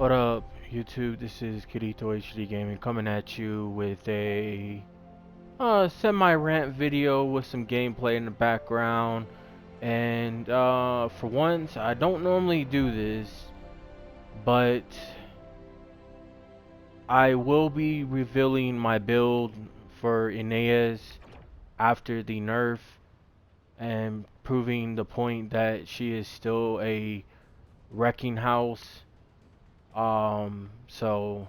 What up, YouTube? This is Kirito HD Gaming coming at you with a semi-rant video with some gameplay in the background. And for once, I don't normally do this, but I will be revealing my build for Ines after the nerf and proving the point that she is still a wrecking house. So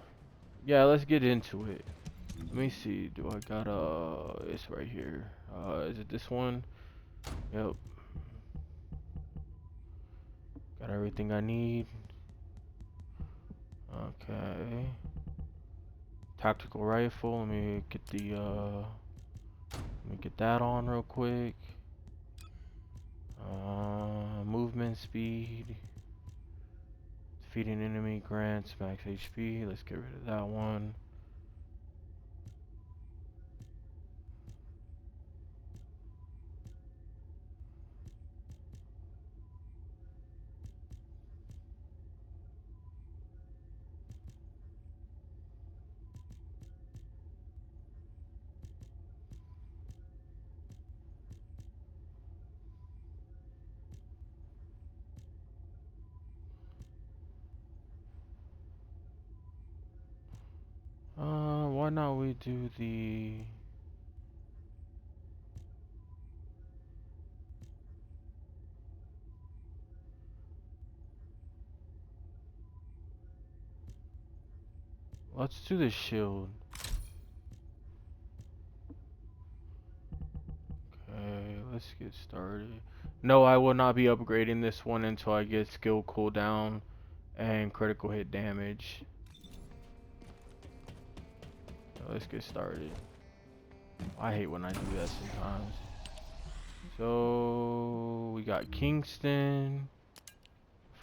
yeah, let's get into it. Let me see, do I got it's right here. Is it this one? Yep. Got everything I need. Okay. Tactical rifle, let me get the let me get that on real quick. Movement speed. Defeating enemy grants max HP. Let's get rid of that one. Why not we do the let's do the shield. Okay, let's get started. No, I will not be upgrading this one until I get skill cooldown and critical hit damage. So let's get started. I hate when I do that sometimes. So we got Kingston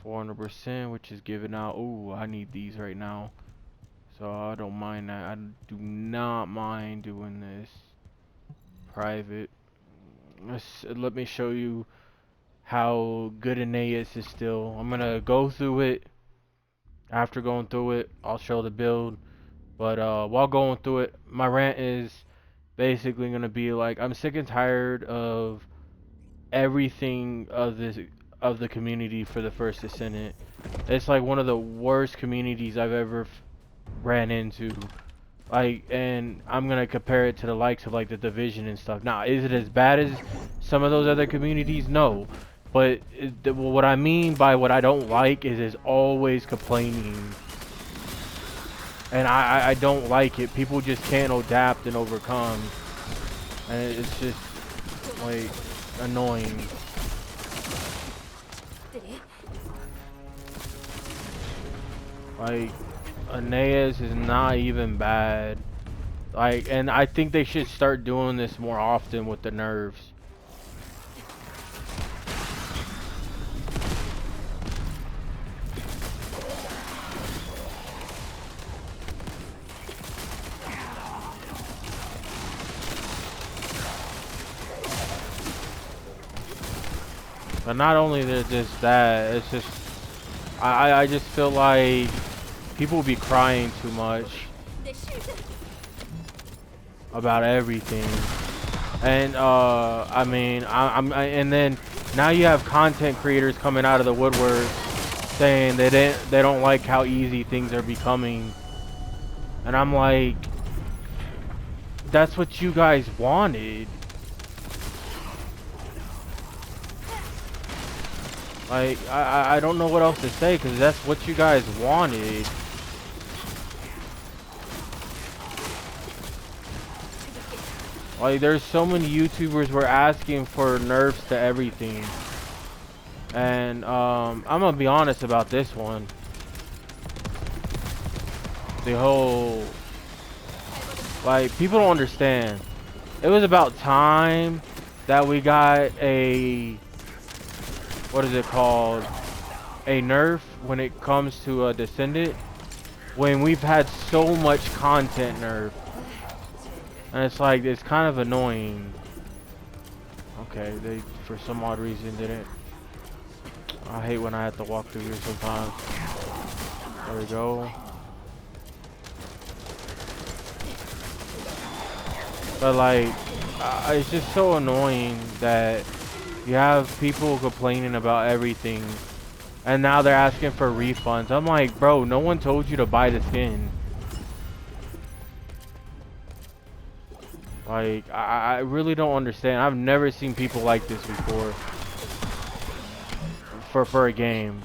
400%, which is giving out. Ooh, I need these right now, so I don't mind that. I do not mind doing this. Private. Let me show you how good Aeneas is still. I'm gonna go through it. After going through it, I'll show the build. But while going through it, my rant is basically gonna be like, I'm sick and tired of everything of the community for the First Descendant. It's like one of the worst communities I've ever ran into. Like, and I'm gonna compare it to the likes of like the Division and stuff. Now, is it as bad as some of those other communities? No. But what I mean by what I don't like is always complaining. And I don't like it. People just can't adapt and overcome. And it's just, like, annoying. Like, Aeneas is not even bad. Like, and I think they should start doing this more often with the nerfs. But not only just that, it's just I just feel like people be crying too much about everything. And I mean, and then now you have content creators coming out of the woodwork saying they don't like how easy things are becoming. And I'm like, that's what you guys wanted. Like, I don't know what else to say, because that's what you guys wanted. Like, there's so many YouTubers were asking for nerfs to everything. And, I'm gonna be honest about this one. The whole... Like, people don't understand. It was about time that we got a... What is it called? A nerf when it comes to a Descendant. When we've had so much content nerf. And it's like, it's kind of annoying. Okay, they, for some odd reason, didn't. I hate when I have to walk through here sometimes. There we go. But like, it's just so annoying that you have people complaining about everything, and now they're asking for refunds. I'm like, bro, no one told you to buy the skin. Like, I really don't understand. I've never seen people like this before for a game.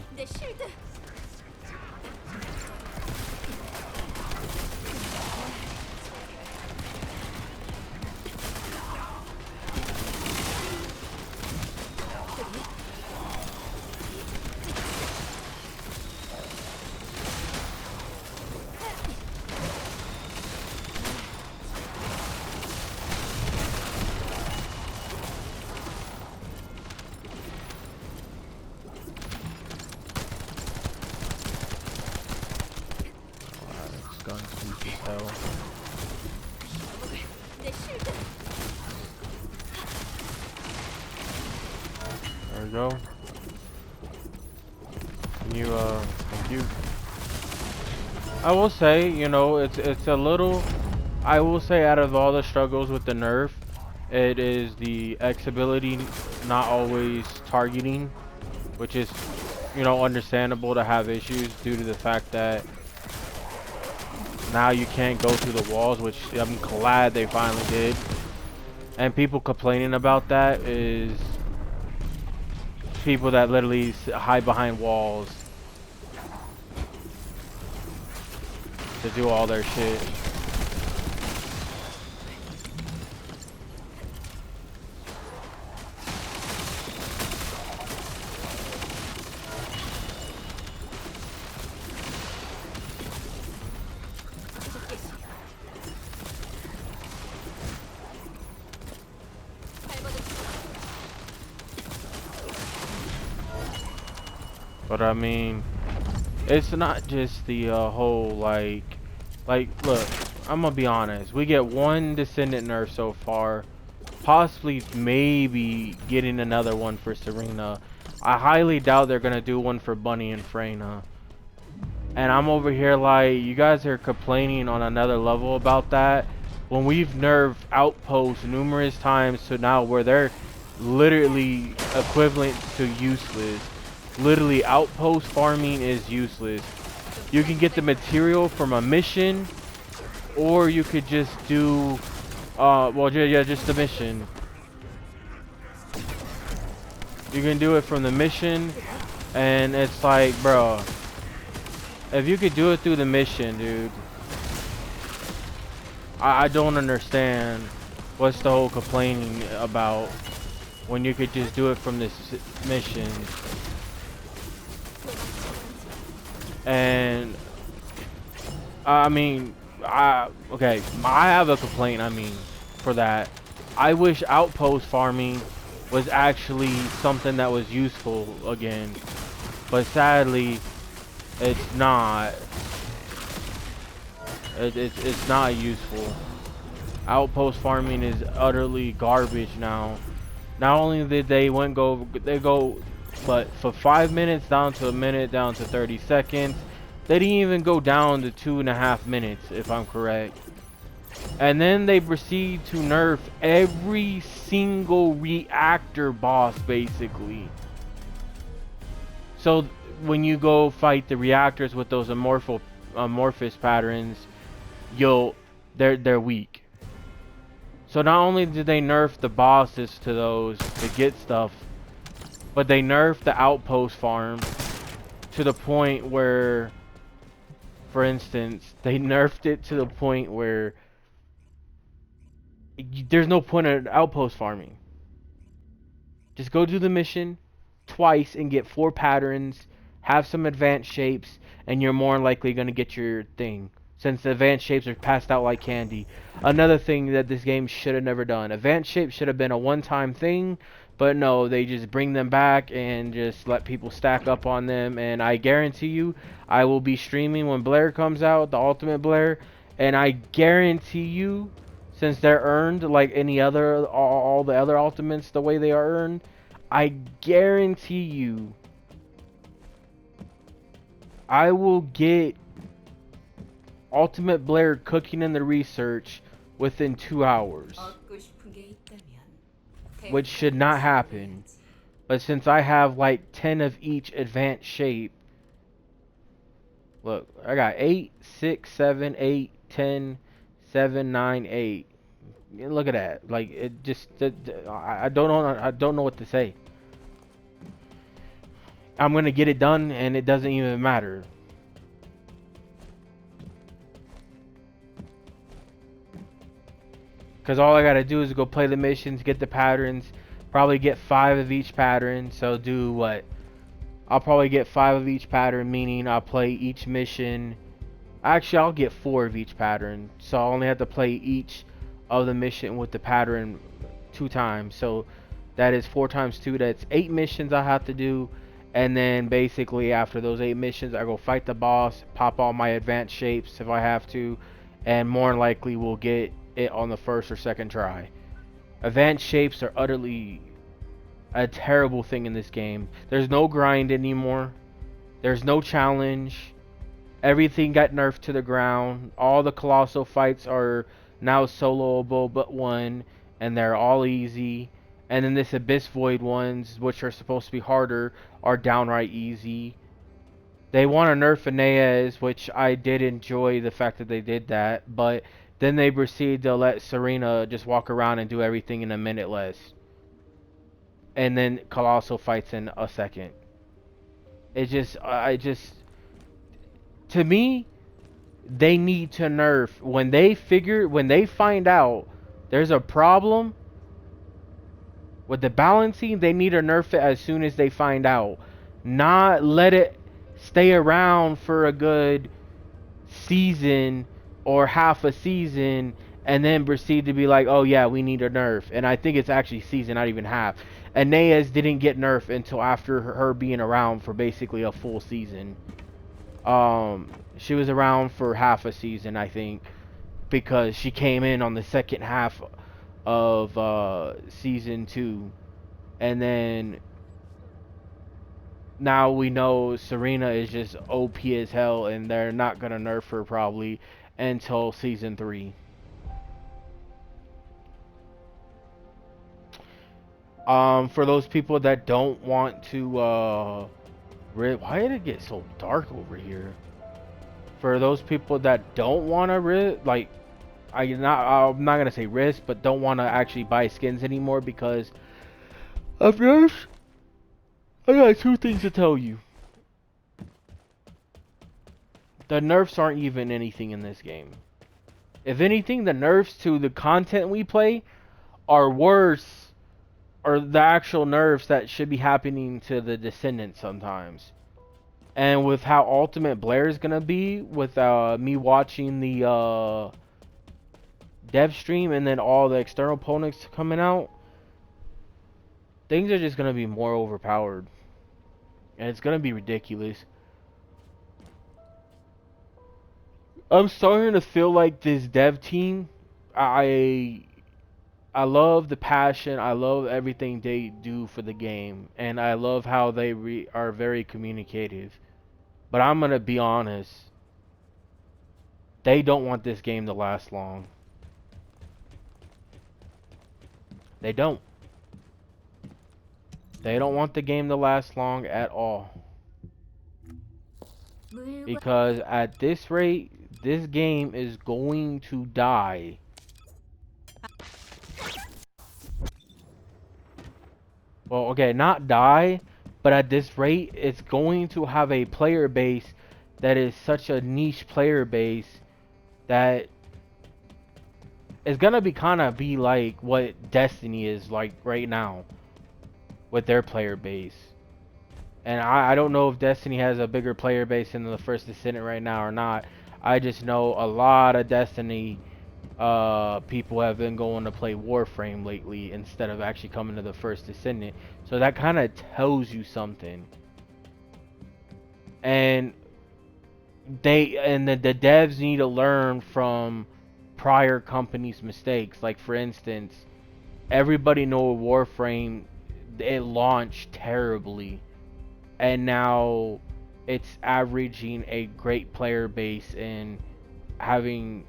Guns weak as hell. There we go. Can you thank you. I will say, you know, it's a little, I will say out of all the struggles with the nerf, it is the X ability not always targeting, which is, you know, understandable to have issues due to the fact that now you can't go through the walls, which I'm glad they finally did. And people complaining about that is people that literally hide behind walls to do all their shit. But I mean, it's not just the whole like, look, I'm gonna be honest. We get one Descendant nerf so far, possibly maybe getting another one for Serena. I highly doubt they're gonna do one for Bunny and Freyna. And I'm over here like, you guys are complaining on another level about that, when we've nerfed outposts numerous times to now where they're literally equivalent to useless. Literally, outpost farming is useless. You can get the material from a mission, or you could just do, well, yeah, just the mission. You can do it from the mission, and it's like, bro, if you could do it through the mission, dude, I don't understand what's the whole complaining about when you could just do it from this mission. And I mean, okay, I have a complaint. I mean, for that, I wish outpost farming was actually something that was useful again, but sadly, it's not. It's not useful. Outpost farming is utterly garbage now. Not only did they go, but for 5 minutes down to a minute, down to 30 seconds. They didn't even go down to 2.5 minutes, if I'm correct. And then they proceed to nerf every single reactor boss, basically. So when you go fight the reactors with those amorphous patterns, they're weak. So not only did they nerf the bosses to those to get stuff, but they nerfed the outpost farm to the point where, for instance, they nerfed it to the point where there's no point in outpost farming. Just go do the mission twice and get 4 patterns, have some advanced shapes, and you're more likely going to get your thing, since the advanced shapes are passed out like candy. Another thing that this game should have never done. Advanced shapes should have been a one-time thing, but no, they just bring them back and just let people stack up on them. And I guarantee you, I will be streaming when Blair comes out, the Ultimate Blair, and I guarantee you, since they're earned like any other, all the other ultimates the way they are earned, I guarantee you I will get Ultimate Blair cooking in the research within 2 hours, which should not happen. But since I have like 10 of each advanced shape, look, I got 8, 6, 7, 8, 10, 7, 9, 8. Look at that. Like it just, I don't know. I don't know what to say. I'm gonna get it done, and it doesn't even matter. Because all I gotta do is go play the missions, get the patterns, probably get 5 of each pattern. So do what? I'll probably get 5 of each pattern, meaning I'll play each mission. Actually, I'll get 4 of each pattern. So I only have to play each of the mission with the pattern 2 times. So that is 4 times 2. That's 8 missions I have to do. And then basically after those 8 missions, I go fight the boss, pop all my advanced shapes if I have to, and more than likely we'll get it on the first or second try. Advanced shapes are utterly a terrible thing in this game. There's no grind anymore. There's no challenge. Everything got nerfed to the ground. All the colossal fights are now soloable but one, and they're all easy. And then this Abyss Void ones, which are supposed to be harder, are downright easy. They want to nerf Ines, which I did enjoy the fact that they did that, but then they proceed to let Serena just walk around and do everything in a minute less. And then Colossal fights in a second. To me, they need to nerf. When they find out there's a problem with the balancing, they need to nerf it as soon as they find out. Not let it stay around for a good season or half a season and then proceed to be like, oh yeah, we need a nerf. And I think it's actually season, not even half. Ines didn't get nerfed until after her being around for basically a full season. She was around for half a season, I think, because she came in on the second half of season 2, and then now we know Serena is just OP as hell, and they're not gonna nerf her probably until season 3. For those people that don't want to why did it get so dark over here? For those people that don't want to like, I'm not gonna say risk, but don't want to actually buy skins anymore because of nerfs. I got 2 things to tell you. The nerfs aren't even anything in this game. If anything, the nerfs to the content we play are worse, or the actual nerfs that should be happening to the Descendant sometimes. And with how Ultimate Blair is gonna be, with me watching the dev stream and then all the external opponents coming out, things are just gonna be more overpowered, and it's gonna be ridiculous. I'm starting to feel like this dev team, I love the passion, I love everything they do for the game, and I love how they are very communicative. But I'm gonna be honest, they don't want this game to last long. They don't. They don't want the game to last long at all. Because at this rate, this game is going to die. Well, okay, not die, but at this rate, it's going to have a player base that is such a niche player base that it's gonna be like what Destiny is like right now with their player base. And I don't know if Destiny has a bigger player base than the First Descendant right now or not. I just know a lot of Destiny people have been going to play Warframe lately instead of actually coming to the First Descendant. So that kind of tells you something. And the devs need to learn from prior companies' mistakes. Like for instance, everybody know Warframe, it launched terribly. And now it's averaging a great player base and having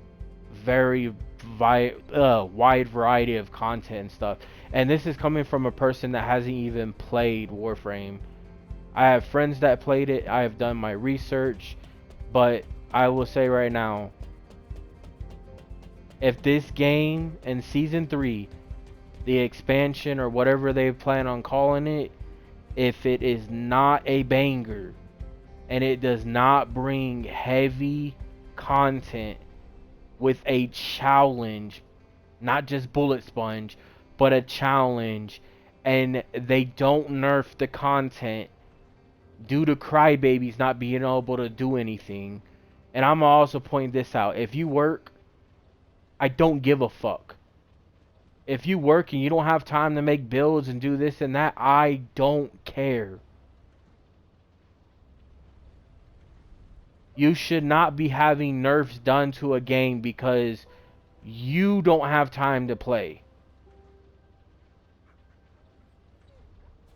very wide variety of content and stuff. And this is coming from a person that hasn't even played Warframe. I have friends that played it. I have done my research, but I will say right now, if this game in season 3, the expansion or whatever they plan on calling it, if it is not a banger and it does not bring heavy content with a challenge, not just bullet sponge, but a challenge, and they don't nerf the content due to crybabies not being able to do anything. And I'm gonna also point this out. If you work, I don't give a fuck. If you work and you don't have time to make builds and do this and that, I don't care. You should not be having nerfs done to a game because you don't have time to play.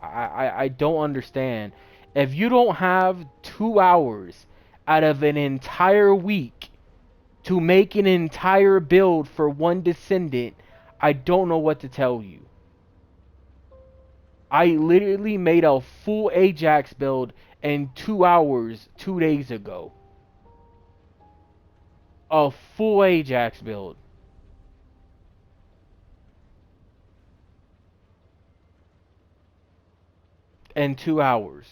I don't understand. If you don't have 2 hours out of an entire week to make an entire build for one Descendant, I don't know what to tell you. I literally made a full Ajax build in 2 hours 2 days ago. A full Ajax build. In 2 hours.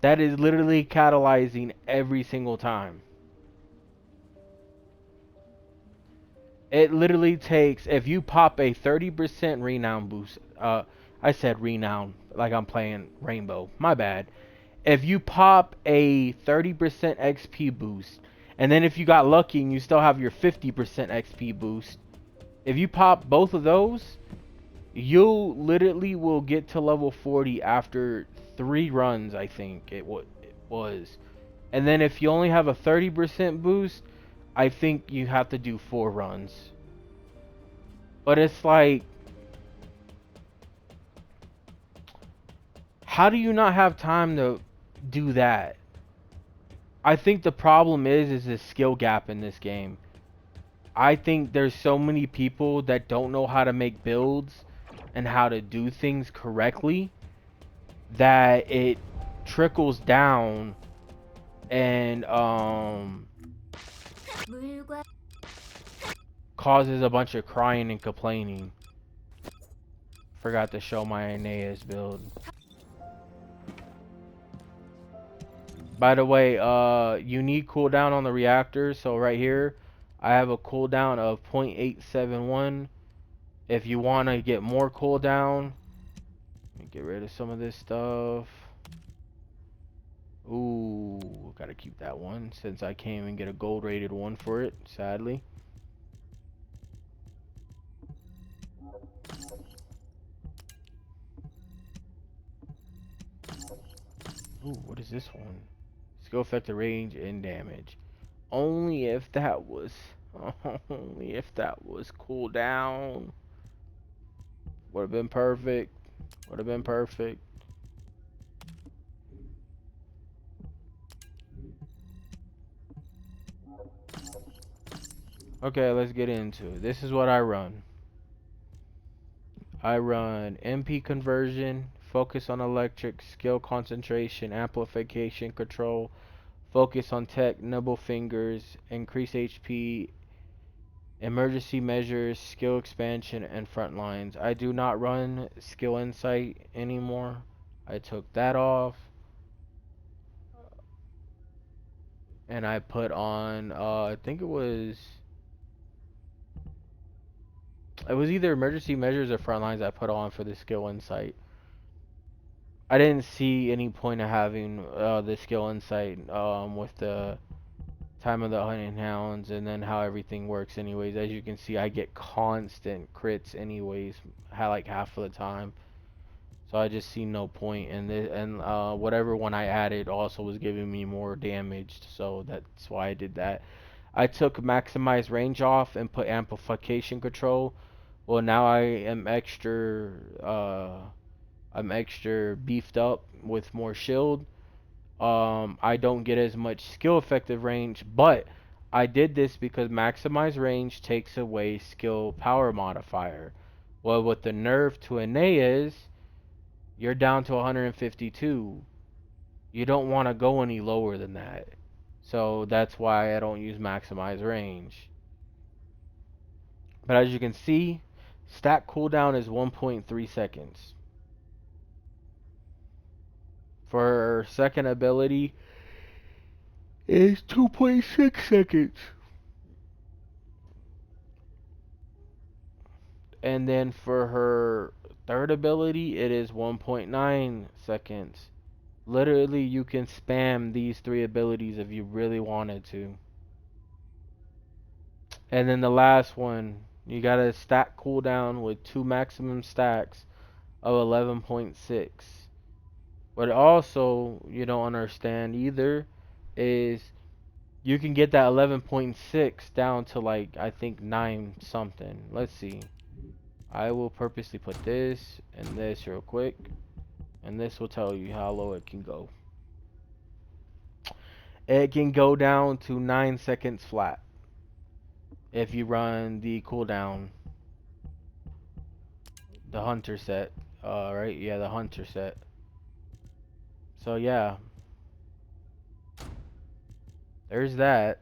That is literally catalyzing every single time. It literally takes, if you pop a 30% renown boost, I said renown like I'm playing Rainbow, my bad. If you pop a 30% XP boost, and then if you got lucky and you still have your 50% XP boost, if you pop both of those, you literally will get to level 40 after 3 runs, I think it was. And then if you only have a 30% boost, I think you have to do 4 runs. But it's like, how do you not have time to do that? I think the problem is the skill gap in this game. I think there's so many people that don't know how to make builds and how to do things correctly that it trickles down and causes a bunch of crying and complaining. Forgot to show my ines build. By the way, you need cooldown on the reactor. So right here, I have a cooldown of 0.871. If you want to get more cooldown, let me get rid of some of this stuff. Ooh, gotta keep that one since I can't even get a gold rated one for it, sadly. Ooh, what is this one? Skill effective range and damage. Only if that was only if that was cooldown. Would have been perfect. Would have been perfect. Okay, let's get into it. This is what I run. I run MP conversion, focus on electric, skill concentration, amplification control, focus on tech, nibble fingers, increase HP, emergency measures, skill expansion, and front lines. I do not run skill insight anymore. I took that off. And I put on, I think it was either emergency measures or front lines I put on for the skill insight. I didn't see any point of having the skill insight with the time of the hunting hounds and then how everything works anyways. As you can see, I get constant crits anyways, like half of the time. So I just see no point in this, and whatever one I added also was giving me more damage, so that's why I did that. I took maximize range off and put amplification control. Well, now I'm extra beefed up with more shield. I don't get as much skill effective range, but I did this because maximize range takes away skill power modifier. Well, with the nerf to ines, you're down to 152. You don't want to go any lower than that. So that's why I don't use maximize range. But as you can see, stack cooldown is 1.3 seconds. For second ability is 2.6 seconds. And then for her third ability, it is 1.9 seconds. Literally, you can spam these three abilities if you really wanted to. And then the last one, you got a stack cooldown with 2 maximum stacks of 11.6. What also you don't understand either is you can get that 11.6 down to like I think 9 something. Let's see. I will purposely put this and this real quick, and this will tell you how low it can go. It can go down to 9 seconds flat if you run the cooldown, the hunter set. Right? Yeah, the hunter set. So yeah, there's that.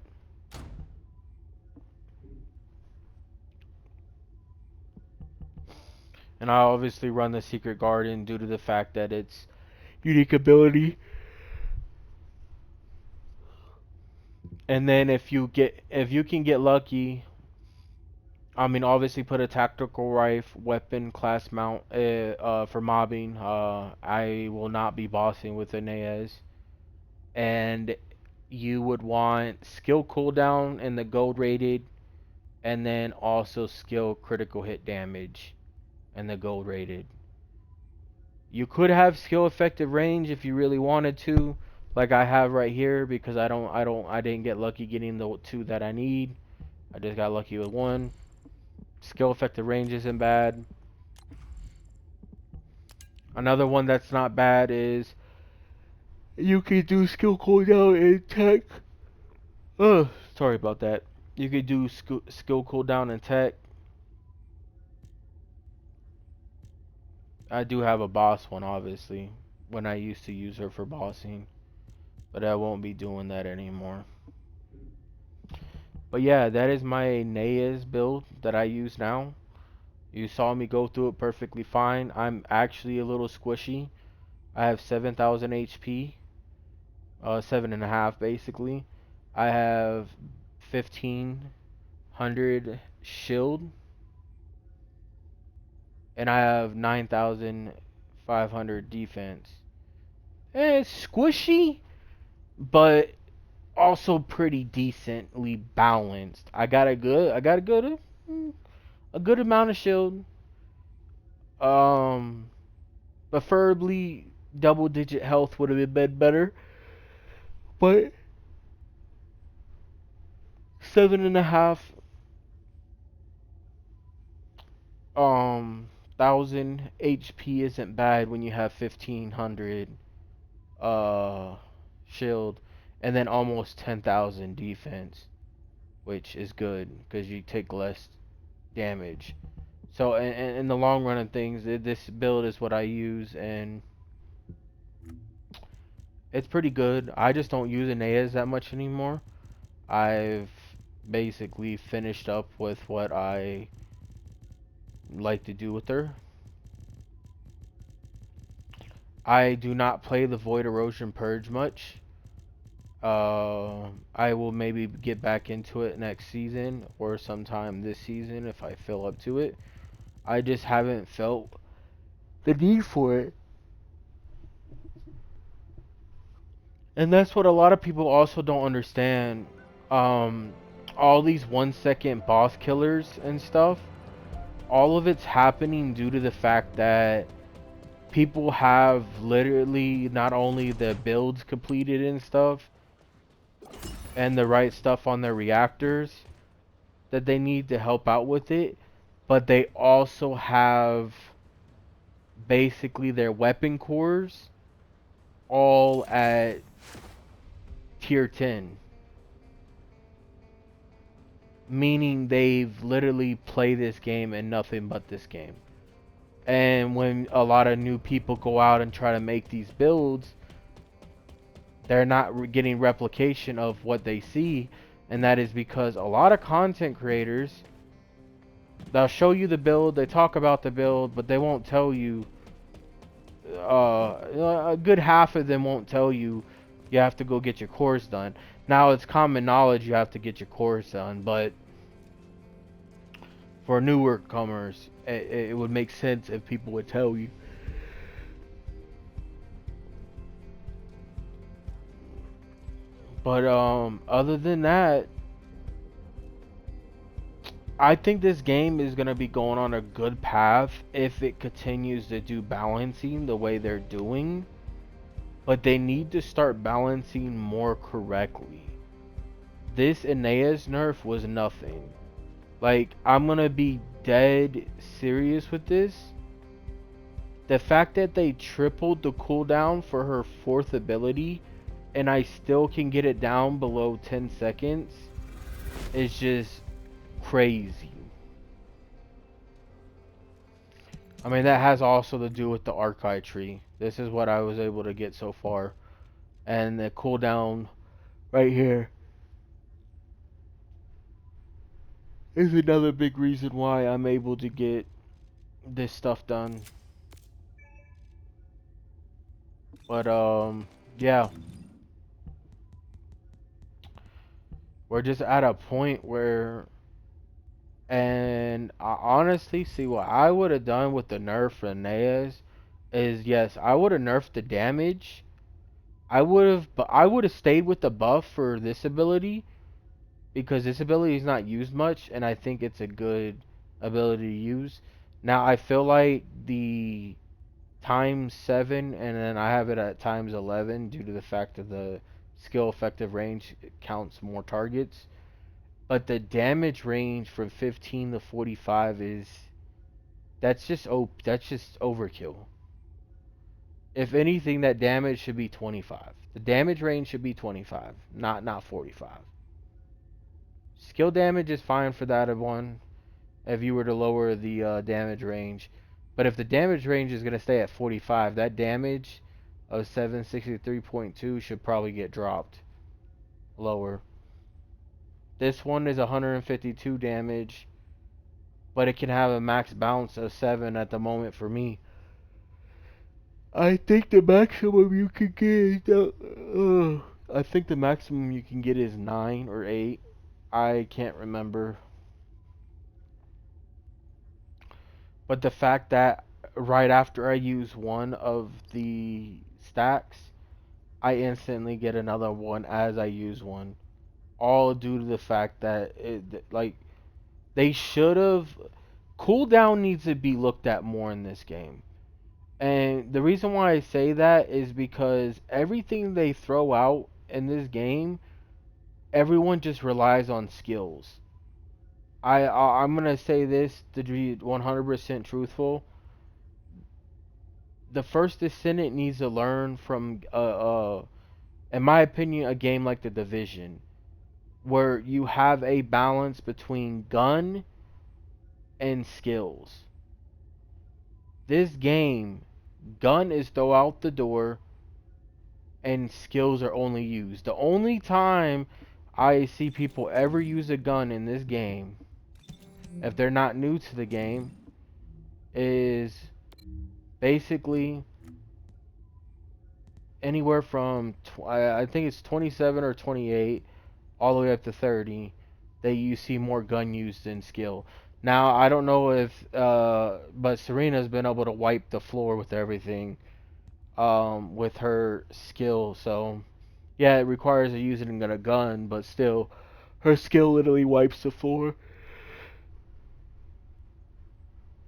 And I obviously run the secret garden due to the fact that it's unique ability. And then if you can get lucky, I mean obviously put a tactical rifle weapon class mount for mobbing. I will not be bossing with Ines. And you would want skill cooldown in the gold rated, and then also skill critical hit damage in the gold rated. You could have skill effective range if you really wanted to, like I have right here, because I didn't get lucky getting the 2 that I need. I just got lucky with 1. Skill effective range isn't bad. Another one that's not bad is you can do skill cooldown in tech. Oh, sorry about that. You could do skill cooldown in tech. I do have a boss one, obviously, when I used to use her for bossing, but I won't be doing that anymore. But yeah, that is my Naez build that I use now. You saw me go through it perfectly fine. I'm actually a little squishy. I have 7,000 HP, 7.5 basically. I have 1,500 shield, and I have 9,500 defense. It's squishy, but also pretty decently balanced. A good amount of shield. Um, Preferably double digit health would have been better, but 7.5 thousand HP isn't bad when you have 1,500 uh shield and then almost 10,000 defense, which is good because you take less damage. So in the long run of things, this build is what I use, and it's pretty good. I just don't use Aeneas that much anymore. I've basically finished up with what I like to do with her. I do not play the Void Erosion Purge much. I will maybe get back into it next season or sometime this season if I feel up to it. I just haven't felt the need for it. And that's what a lot of people also don't understand. Um, all these 1 second boss killers and stuff, all of it's happening due to the fact that people have literally not only the builds completed and stuff and the right stuff on their reactors that they need to help out with it, but they also have basically their weapon cores all at tier 10. Meaning they've literally played this game and nothing but this game. And when a lot of new people go out and try to make these builds, they're not getting replication of what they see. And that is because a lot of content creators, they'll show you the build, they talk about the build, but they won't tell you, a good half of them won't tell you you have to go get your course done. Now, it's common knowledge you have to get your course done, but for newer comers, it would make sense if people would tell you. But other than that, I think this game is going to be going on a good path if it continues to do balancing the way they're doing. But they need to start balancing more correctly. This ines nerf was nothing. Like, I'm going to be dead serious with this. The fact that they tripled the cooldown for her 4th ability and I still can get it down below 10 seconds is just crazy. I mean, that has also to do with the archive tree. This is what I was able to get so far. And the cooldown right here is another big reason why I'm able to get this stuff done. But, yeah. We're just at a point where, and I honestly see what I would have done with the nerf for ines is, yes, I would have nerfed the damage. But I would have stayed with the buff for this ability because this ability is not used much, and I think it's a good ability to use. Now I feel like the times 7, and then I have it at times 11 due to the fact that the skill effective range counts more targets. But the damage range from 15 to 45 is that's just overkill. If anything, that damage should be 25. The damage range should be 25, not 45. Skill damage is fine for that one if you were to lower the damage range. But if the damage range is going to stay at 45, that damage of 763.2 should probably get dropped lower. This one is 152 damage, but it can have a max bounce of 7 at the moment for me. I think the maximum you can get I think the maximum you can get is 9 or 8. I can't remember. But the fact that right after I use one of the stacks, I instantly get another one as I use one. All due to the fact that they should have cooldown needs to be looked at more in this game. And the reason why I say that is because everything they throw out in this game, everyone just relies on skills. I'm gonna say this to be 100% truthful. The First Descendant needs to learn from, in my opinion, a game like The Division, where you have a balance between gun and skills. This game, gun is throw out the door, and skills are only used. The only time I see people ever use a gun in this game, if they're not new to the game, is basically anywhere from I think it's 27 or 28 all the way up to 30 that you see more gun used than skill. Now I don't know if but Serena's been able to wipe the floor with everything with her skill. So yeah, it requires her using a gun, but still her skill literally wipes the floor.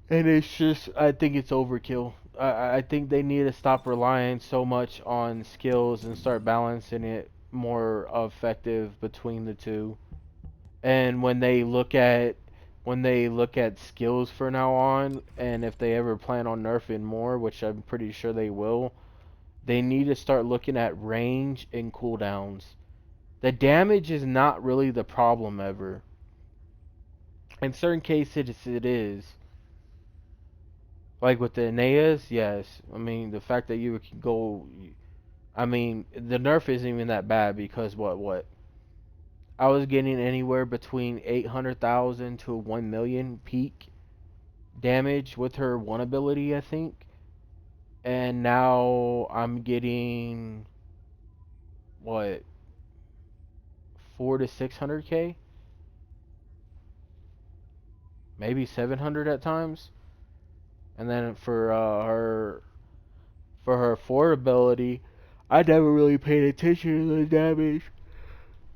And it's just, I think it's overkill. I think they need to stop relying so much on skills and start balancing it more effective between the two. And when they look at skills for now on, and if they ever plan on nerfing more, which I'm pretty sure they will, they need to start looking at range and cooldowns. The damage is not really the problem ever. In certain cases, it is. Like with the ines, yes. I mean, the fact that you can go. I mean, the nerf isn't even that bad because what? I was getting anywhere between 800,000 to 1 million peak damage with her one ability, I think. And now I'm getting what, 4 to 600k, maybe 700 at times. And then for her 4 ability, I never really paid attention to the damage.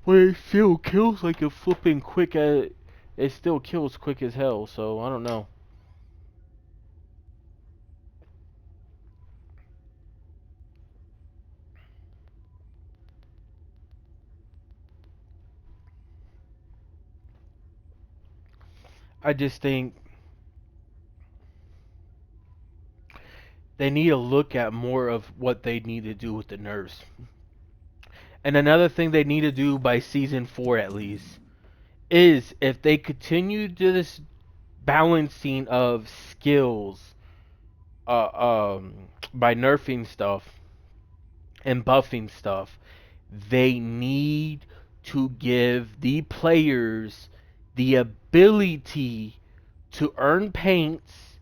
But it still kills like a flipping quick as it still kills quick as hell, so I don't know. I just think they need to look at more of what they need to do with the nerfs. And another thing they need to do by season 4 at least is if they continue to this balancing of skills by nerfing stuff and buffing stuff, they need to give the players the ability to earn paints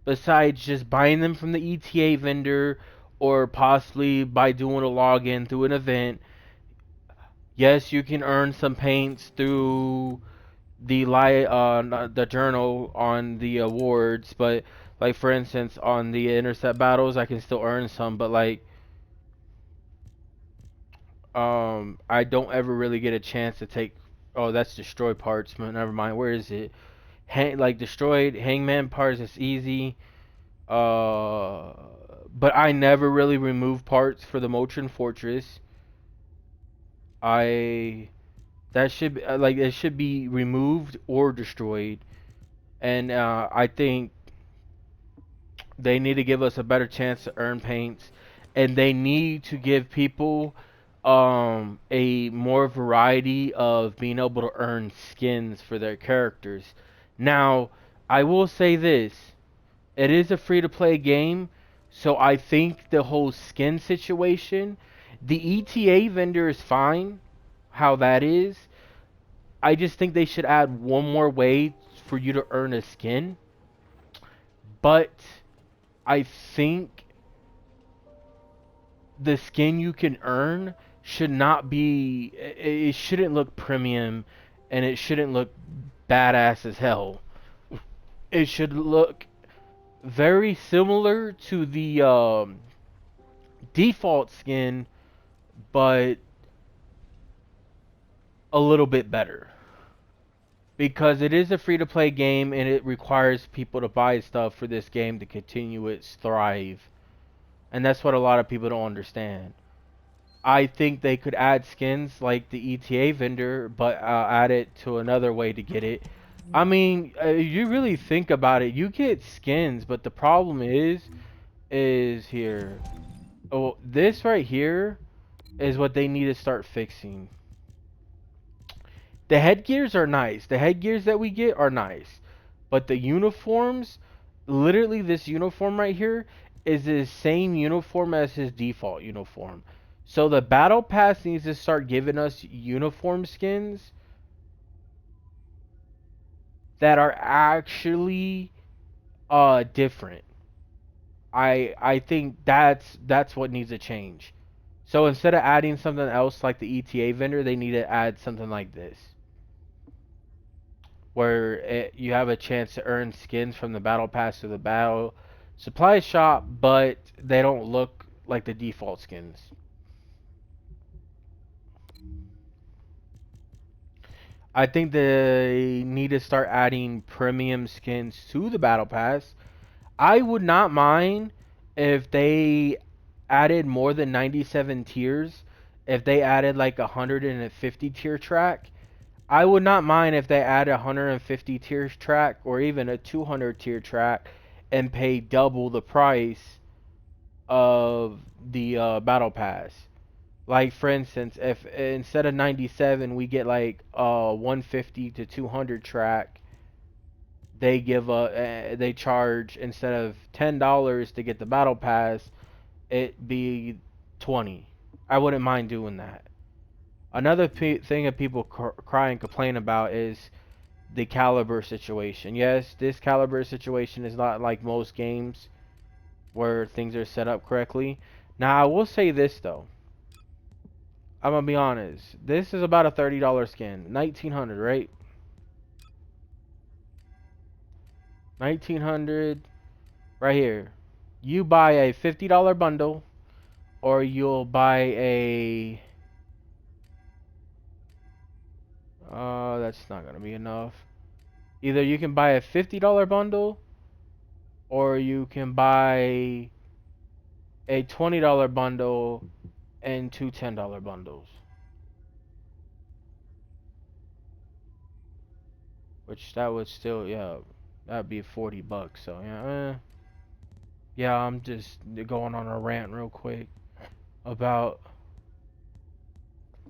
besides just buying them from the ETA vendor or possibly by doing a login through an event. Yes, you can earn some paints through the journal on the awards, but like for instance on the intercept battles, I can still earn some, but like I don't ever really get a chance to take. Oh, that's destroy parts. But never mind. Where is it? Like destroyed hangman parts. It's easy. Uh, but I never really remove parts for the Motrin Fortress. I that should be, like it should be removed or destroyed, and I think they need to give us a better chance to earn paints, and they need to give people a more variety of being able to earn skins for their characters. Now, I will say this. It is a free to play game, so I think the whole skin situation, the ETA vendor is fine how that is. I just think they should add one more way for you to earn a skin. But I think the skin you can earn should not be, it shouldn't look premium and it shouldn't look badass as hell. It should look very similar to the default skin, but a little bit better. Because it is a free to play game and it requires people to buy stuff for this game to continue its thrive. And that's what a lot of people don't understand. I think they could add skins like the ETA vendor, but add it to another way to get it. I mean, you really think about it, you get skins, but the problem is here. Oh, this right here is what they need to start fixing. The headgears are nice. The headgears that we get are nice. But the uniforms, literally this uniform right here, is the same uniform as his default uniform. So the battle pass needs to start giving us uniform skins that are actually different. I think that's what needs to change. So instead of adding something else like the ETA vendor, they need to add something like this, where you have a chance to earn skins from the battle pass or the battle supply shop, but they don't look like the default skins. I think they need to start adding premium skins to the battle pass. I would not mind if they added more than 97 tiers. If they added like a 150 tier track, I would not mind if they add a 150 tier track or even a 200 tier track and pay double the price of the battle pass. Like for instance, if instead of 97 we get like 150 to 200 track, they charge, instead of $10 to get the battle pass, it be 20. I wouldn't mind doing that. Another thing that people cry and complain about is the caliber situation. Yes, this caliber situation is not like most games where things are set up correctly. Now, I will say this though. I'm gonna be honest. This is about a $30 skin. 1900, right? 1900 right here. You buy a $50 bundle, or you'll buy a that's not gonna be enough. Either you can buy a $50 bundle, or you can buy a $20 bundle and two $10 bundles. Which that would still, yeah, that'd be 40 bucks. So yeah, yeah, I'm just going on a rant real quick about.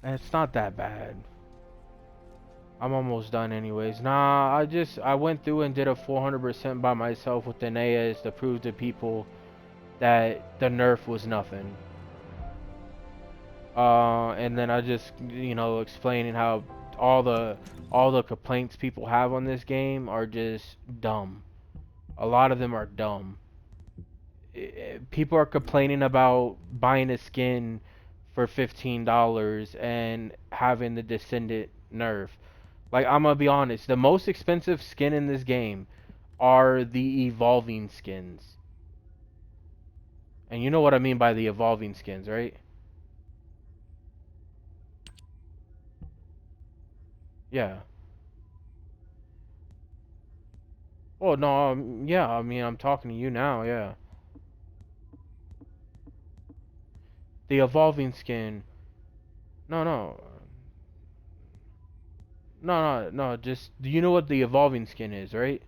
It's not that bad. I'm almost done anyways. Nah, I went through and did a 400% by myself with ines to prove to people that the nerf was nothing. And then I just, explaining how all the all the complaints people have on this game are just dumb. A lot of them are dumb. People are complaining about buying a skin for $15 and having the Descendant nerf. Like, I'm gonna be honest, the most expensive skin in this game are the evolving skins. And you know what I mean by the evolving skins, right? Yeah. Oh no, yeah, I mean, I'm talking to you now, yeah. The evolving skin. No, no. No, just, do you know what the evolving skin is, right?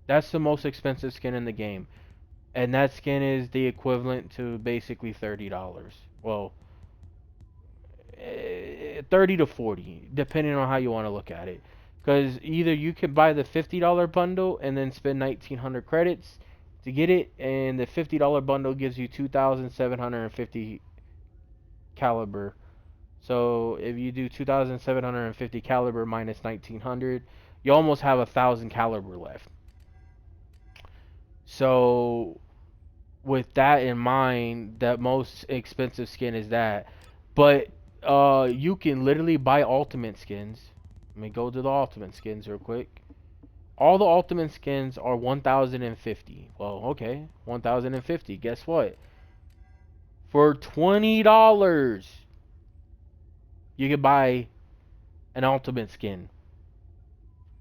That's the most expensive skin in the game. And that skin is the equivalent to basically $30. Well, 30 to 40, depending on how you want to look at it. Because either you can buy the $50 bundle and then spend 1900 credits to get it, and the $50 bundle gives you 2750 caliber. So if you do 2750 caliber minus 1900, you almost have 1000 caliber left. So with that in mind, that most expensive skin is that. But you can literally buy ultimate skins. Let me go to the ultimate skins real quick. All the ultimate skins are 1050. Well, okay, 1050. Guess what? For $20, you can buy an ultimate skin.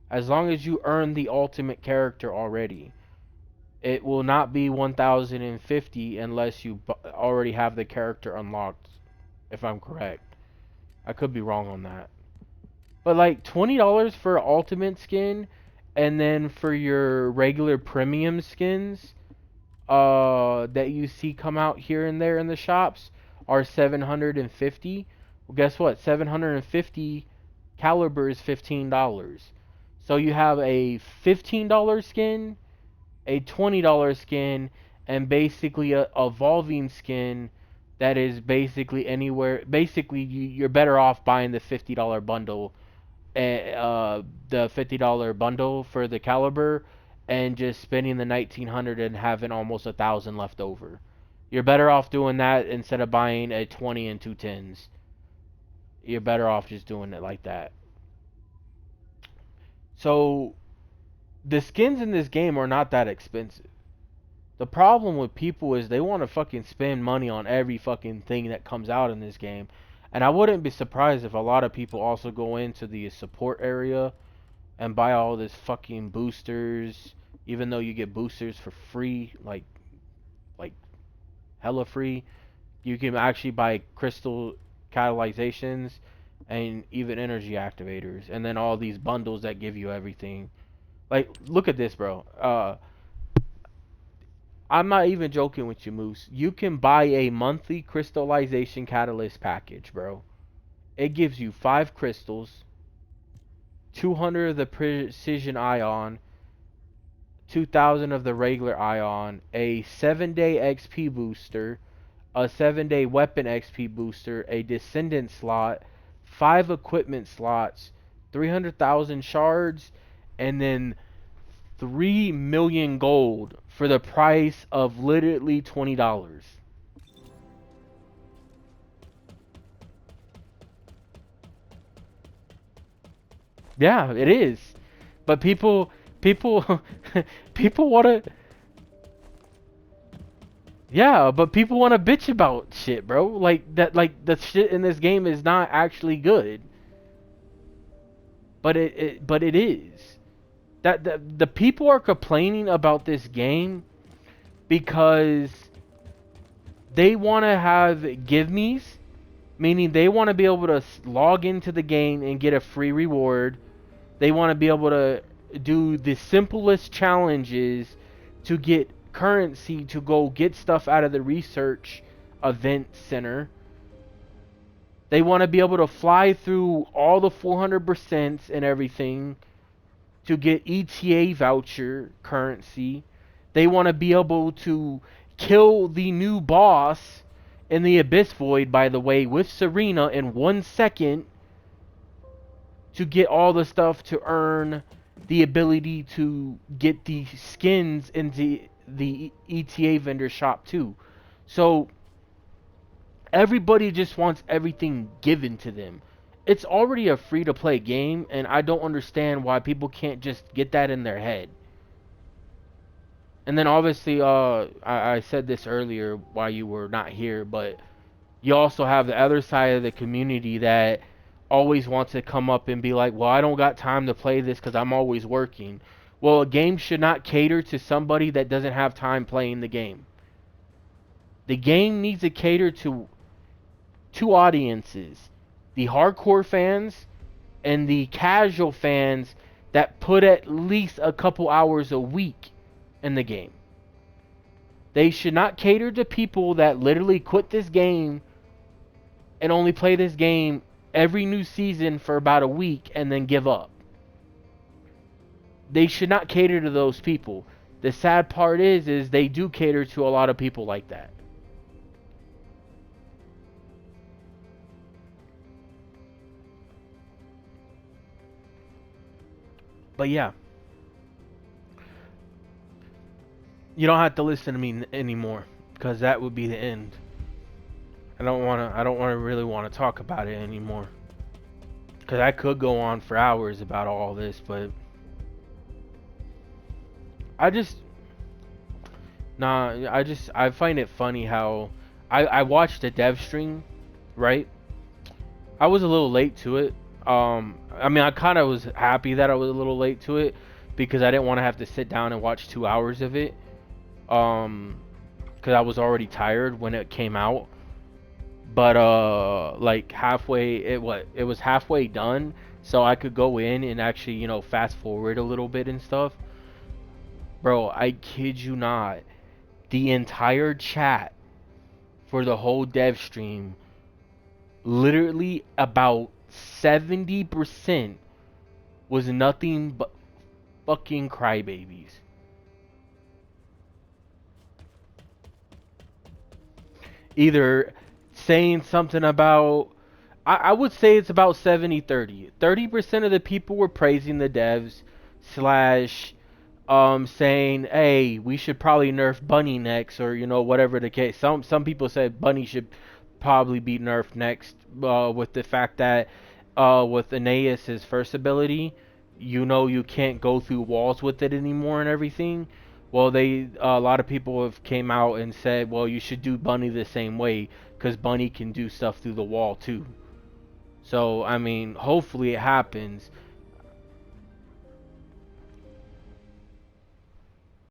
As long as you earn the ultimate character already. It will not be 1050 unless you already have the character unlocked, if I'm correct. I could be wrong on that. But like $20 for ultimate skin, and then for your regular premium skins that you see come out here and there in the shops are 750. Well, guess what? 750 caliber is $15. So you have a $15 skin, a $20 skin, and basically a evolving skin that is basically anywhere. Basically, you're better off buying the $50 bundle, the $50 bundle for the caliber, and just spending the 1900 and having almost 1000 left over. You're better off doing that instead of buying a 20 and two tens. You're better off just doing it like that. So the skins in this game are not that expensive. The problem with people is they want to fucking spend money on every fucking thing that comes out in this game. And I wouldn't be surprised if a lot of people also go into the support area and buy all this fucking boosters, even though you get boosters for free, like hella free. You can actually buy crystal catalyzations and even energy activators, and then all these bundles that give you everything. Like, look at this, bro. I'm not even joking with you, Moose. You can buy a monthly crystallization catalyst package, bro. It gives you 5 crystals, 200 of the precision ion, 2000 of the regular ion, a 7-day XP booster, a 7-day weapon XP booster, a descendant slot, 5 equipment slots, 300,000 shards, and then 3 million gold for the price of literally $20. Yeah, it is. But people, people want to, yeah, but people want to bitch about shit, bro. Like the shit in this game is not actually good, but but it is. That the people are complaining about this game because they want to have give me's, meaning they want to be able to log into the game and get a free reward. They want to be able to do the simplest challenges to get currency to go get stuff out of the research event center. They want to be able to fly through all the 400% and everything to get ETA voucher currency. They want to be able to kill the new boss in the Abyss Void, by the way, with Serena in 1 second to get all the stuff to earn the ability to get the skins into the ETA vendor shop too. So everybody just wants everything given to them. It's already a free to play game, and I don't understand why people can't just get that in their head. And then obviously, I said this earlier while you were not here, but you also have the other side of the community that always wants to come up and be like, well, I don't got time to play this because I'm always working. Well, a game should not cater to somebody that doesn't have time playing the game. The game needs to cater to two audiences: the hardcore fans and the casual fans that put at least a couple hours a week in the game. They should not cater to people that literally quit this game and only play this game every new season for about a week and then give up. They should not cater to those people. The sad part is they do cater to a lot of people like that. But yeah, you don't have to listen to me anymore because that would be the end. I don't want to really want to talk about it anymore. Because I could go on for hours about all this, but I just, I find it funny how I watched a dev stream, right? I was a little late to it. I mean, I kind of was happy that I was a little late to it because I didn't want to have to sit down and watch 2 hours of it. Because I was already tired when it came out. But like halfway, it was halfway done, so I could go in and actually, fast forward a little bit and stuff. Bro, I kid you not, the entire chat for the whole dev stream, literally about 70% was nothing but fucking crybabies. Either saying something about, I would say it's about 70-30. 30% of the people were praising the devs slash saying, hey, we should probably nerf Bunny next, or whatever the case. Some people said Bunny should probably be nerfed next, with the fact that with Aeneas' first ability, you can't go through walls with it anymore and everything. Well, a lot of people have came out and said, well, you should do Bunny the same way because Bunny can do stuff through the wall too. So I mean, hopefully it happens.